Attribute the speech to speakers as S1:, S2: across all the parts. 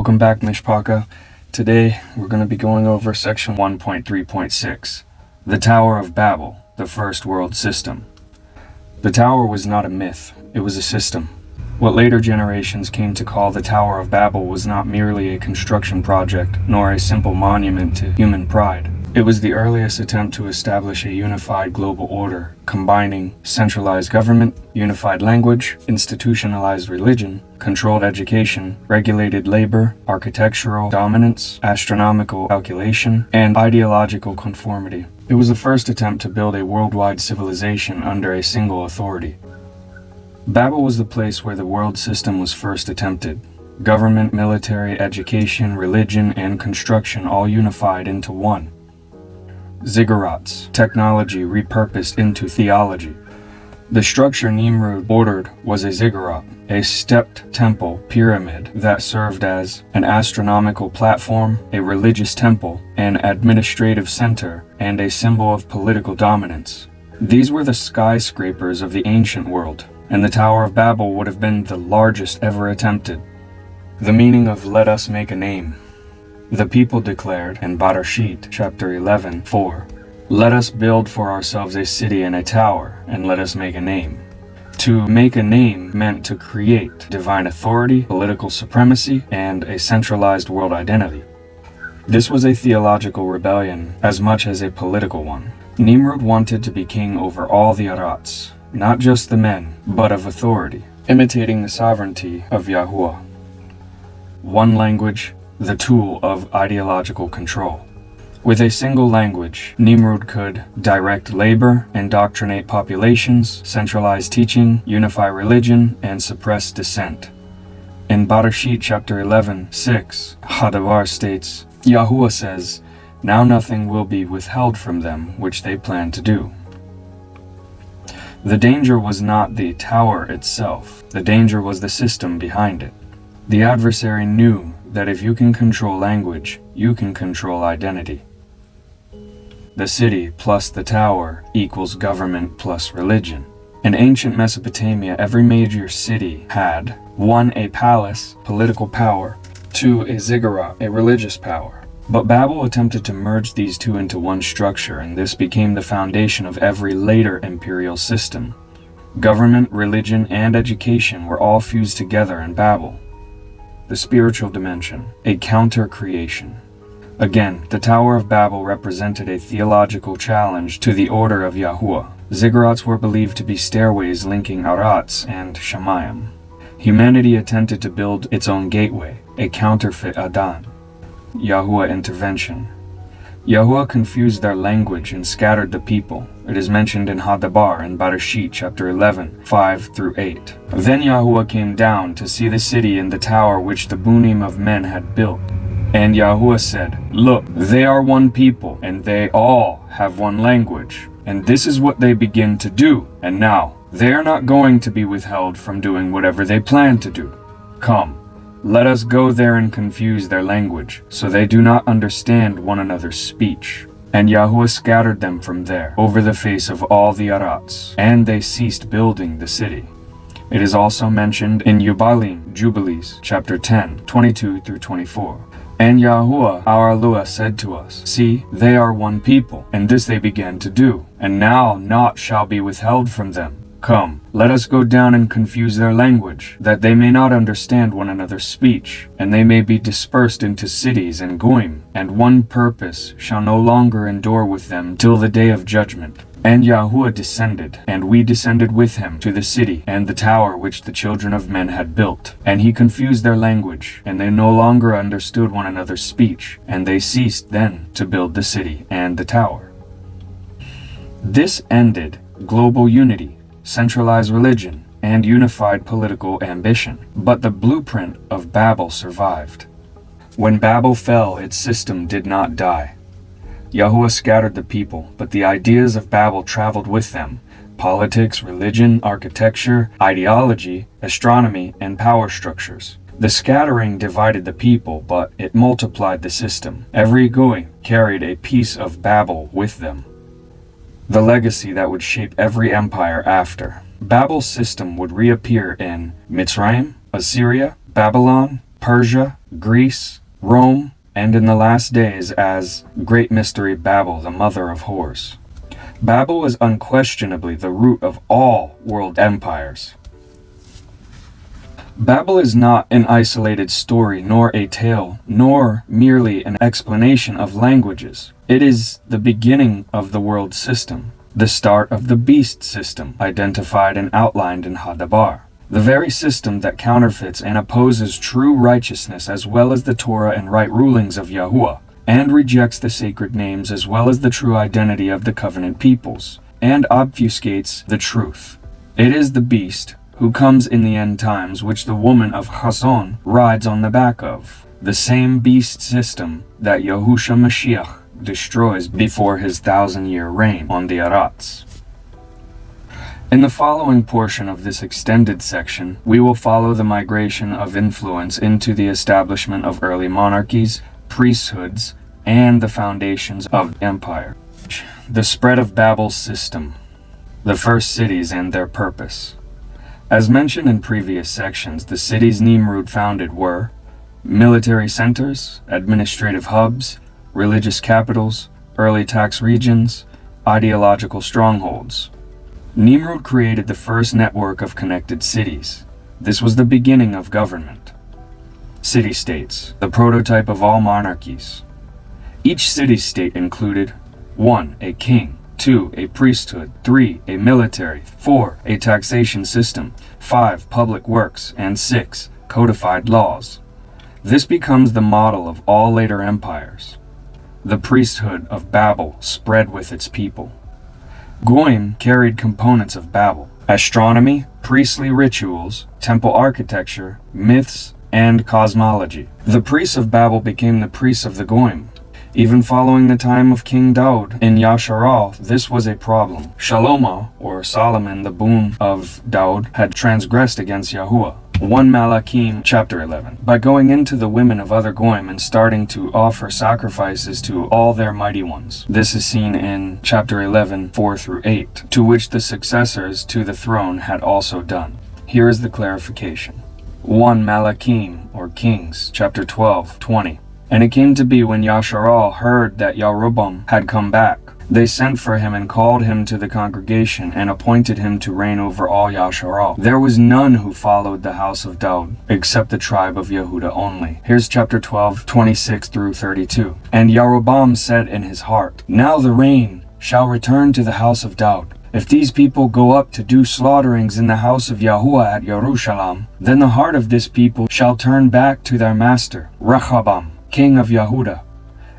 S1: Welcome back, Mishpaka. Today, we're going to be going over section 1.3.6, the Tower of Babel, the First World System. The tower was not a myth, it was a system. What later generations came to call the Tower of Babel was not merely a construction project, nor a simple monument to human pride. It was the earliest attempt to establish a unified global order, combining centralized government, unified language, institutionalized religion, controlled education, regulated labor, architectural dominance, astronomical calculation, and ideological conformity. It was the first attempt to build a worldwide civilization under a single authority. Babel was the place where the world system was first attempted. Government, military, education, religion, and construction all unified into one. Ziggurats, technology repurposed into theology. The structure Nimrod ordered was a ziggurat, a stepped temple pyramid that served as an astronomical platform, a religious temple, an administrative center, and a symbol of political dominance. These were the skyscrapers of the ancient world, and the Tower of Babel would have been the largest ever attempted. The meaning of "let us make a name." The people declared in Bereshit chapter 11:4, "Let us build for ourselves a city and a tower, and let us make a name." To make a name meant to create divine authority, political supremacy, and a centralized world identity. This was a theological rebellion as much as a political one. Nimrod wanted to be king over all the Arats, not just the men, but of authority, imitating the sovereignty of Yahuwah. One language, the tool of ideological control. With a single language, Nimrod could direct labor, indoctrinate populations, centralize teaching, unify religion, and suppress dissent. In Bereshit chapter 11:6, Hadavar states, Yahuwah says, "Now nothing will be withheld from them which they plan to do." The danger was not the tower itself, the danger was the system behind it. The adversary knew that if you can control language, you can control identity. The city plus the tower equals government plus religion. In ancient Mesopotamia, every major city had 1. A palace, political power, 2. A ziggurat, a religious power. But Babel attempted to merge these two into one structure, and this became the foundation of every later imperial system. Government, religion, and education were all fused together in Babel. The spiritual dimension, a counter-creation. Again, the Tower of Babel represented a theological challenge to the order of Yahuwah. Ziggurats were believed to be stairways linking Arats and Shamayim. Humanity attempted to build its own gateway, a counterfeit Adan. Yahuwah intervention. Yahuwah confused their language and scattered the people. It is mentioned in Hadabar in Bereshit chapter 11:5-8. Then Yahuwah came down to see the city and the tower which the Bunim of men had built. And Yahuwah said, "Look, they are one people, and they all have one language. And this is what they begin to do. And now, they are not going to be withheld from doing whatever they plan to do. Come, let us go there and confuse their language, so they do not understand one another's speech." And Yahuwah scattered them from there, over the face of all the Arats, and they ceased building the city. It is also mentioned in Yubalim, Jubilees, chapter 10:22-24. And Yahuwah our Eluah said to us, "See, they are one people, and this they began to do, and now naught shall be withheld from them. Come, let us go down and confuse their language, that they may not understand one another's speech, and they may be dispersed into cities and goyim, and one purpose shall no longer endure with them till the day of judgment." And Yahuwah descended, and we descended with him to the city and the tower which the children of men had built. And he confused their language, and they no longer understood one another's speech, and they ceased then to build the city and the tower. This ended global unity, centralized religion, and unified political ambition. But the blueprint of Babel survived. When Babel fell, its system did not die. Yahuwah scattered the people, but the ideas of Babel traveled with them. Politics, religion, architecture, ideology, astronomy, and power structures. The scattering divided the people, but it multiplied the system. Every goy carried a piece of Babel with them. The legacy that would shape every empire after. Babel's system would reappear in Mytsraym, Assyria, Babylon, Persia, Greece, Rome, and in the last days as Great Mystery Babel, the mother of whores. Babel is unquestionably the root of all world empires. Babel is not an isolated story, nor a tale, nor merely an explanation of languages. It is the beginning of the world system, the start of the beast system, identified and outlined in Hadabar, the very system that counterfeits and opposes true righteousness as well as the Torah and right rulings of Yahuwah, and rejects the sacred names as well as the true identity of the covenant peoples, and obfuscates the truth. It is the beast who comes in the end times, which the woman of Chazon rides on the back of, the same beast system that 𝤉𤄠𤄅𝐄 destroys before his 1,000-year reign on the Arats. In the following portion of this extended section, we will follow the migration of influence into the establishment of early monarchies, priesthoods, and the foundations of empire. The spread of Babel's system, the first cities and their purpose. As mentioned in previous sections, the cities Nimrod founded were military centers, administrative hubs, religious capitals, early tax regions, ideological strongholds. Nimrod created the first network of connected cities. This was the beginning of government. City-states, the prototype of all monarchies. Each city-state included 1. A king, 2. A priesthood, 3. A military, 4. A taxation system, 5. Public works, and 6. Codified laws. This becomes the model of all later empires. The priesthood of Babel spread with its people. 𤤄𝐄𝐄 carried components of Babel: astronomy, priestly rituals, temple architecture, myths, and cosmology. The priests of Babel became the priests of the 𤤄𝐄. Even following the time of King Daud in 𝤉𝐄𝐿, this was a problem. Shalomo, or Solomon, the boon of Daud, had transgressed against Yahuwah. 1 Malachim chapter 11. By going into the women of other 𤤄𝐄 and starting to offer sacrifices to all their mighty ones. This is seen in chapter 11, 4-8, to which the successors to the throne had also done. Here is the clarification. 1 Malachim, or Kings, chapter 12, 20. And it came to be when 𝤉𝐄𝐿 heard that Yaroboam had come back, they sent for him and called him to the congregation and appointed him to reign over all 𝤉𝐄𝐿. There was none who followed the house of Daud, except the tribe of Yehuda only. Here's chapter 12, 26-32. And Yaroboam said in his heart, Now the reign shall return to the house of Daud. If these people go up to do slaughterings in the house of Yahuwah at Jerusalem, then the heart of this people shall turn back to their master, Rehoboam, king of Yehuda,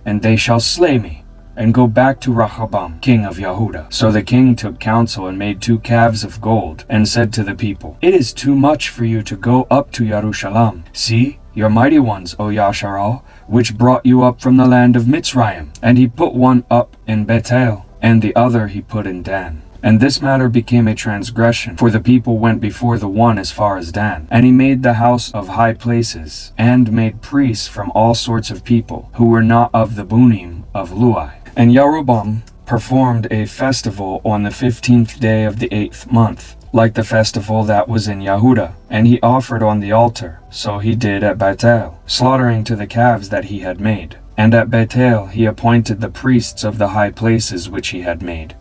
S1: and they shall slay me, and go back to Rehoboam, king of Yehuda. So the king took counsel and made 2 calves of gold, and said to the people, It is too much for you to go up to Jerusalem. See, your mighty ones, O 𝤉𝐄𝐿, which brought you up from the land of Mytsraym. And he put one up in Bethel, and the other he put in Dan. And this matter became a transgression, for the people went before the one as far as Dan. And he made the house of high places, and made priests from all sorts of people, who were not of the Bunim of Lui. And Yaroboam performed a festival on the 15th day of the 8th month, like the festival that was in Yehuda. And he offered on the altar, so he did at Bethel, slaughtering to the calves that he had made. And at Bethel he appointed the priests of the high places which he had made.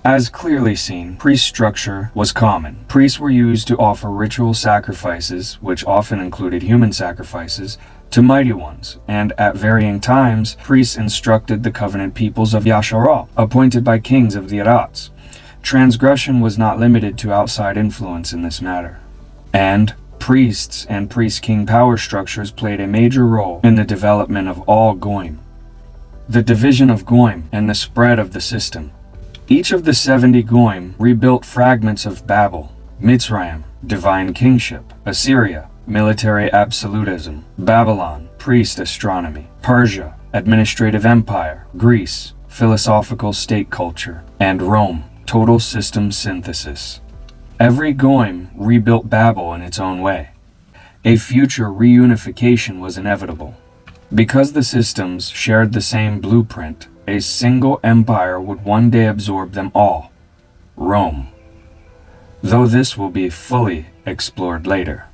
S1: As clearly seen, priest structure was common. Priests were used to offer ritual sacrifices, which often included human sacrifices, to mighty ones, and at varying times, priests instructed the covenant peoples of 𝤉𝐄𝐿, appointed by kings of the Arats. Transgression was not limited to outside influence in this matter. And priests and priest-king power structures played a major role in the development of all 𤤄𝐄. The division of 𤤄𝐄 and the spread of the system. Each of the 70 𤤄𝐄 rebuilt fragments of Babel, Mytsraym, divine kingship, Assyria, military absolutism, Babylon, priest astronomy, Persia, administrative empire, Greece, philosophical state culture, and Rome, total system synthesis. Every 𤤄𝐄 rebuilt Babel in its own way. A future reunification was inevitable. Because the systems shared the same blueprint, a single empire would one day absorb them all, Rome. Though this will be fully explored later.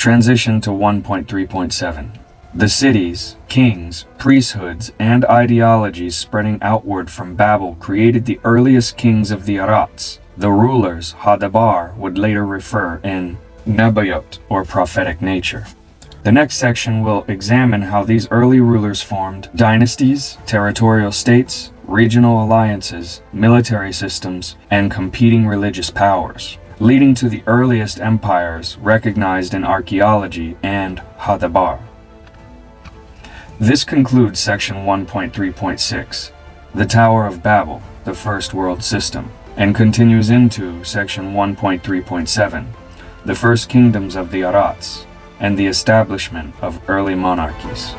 S1: Transition to 1.3.7. The cities, kings, priesthoods, and ideologies spreading outward from Babel created the earliest kings of the Arats. The rulers Hadabar would later refer in Nabayot, or prophetic nature. The next section will examine how these early rulers formed dynasties, territorial states, regional alliances, military systems, and competing religious powers, leading to the earliest empires recognized in archaeology and Hadabar. This concludes section 1.3.6, the Tower of Babel, the First World System, and continues into section 1.3.7, the First Kingdoms of the Arats, and the establishment of early monarchies.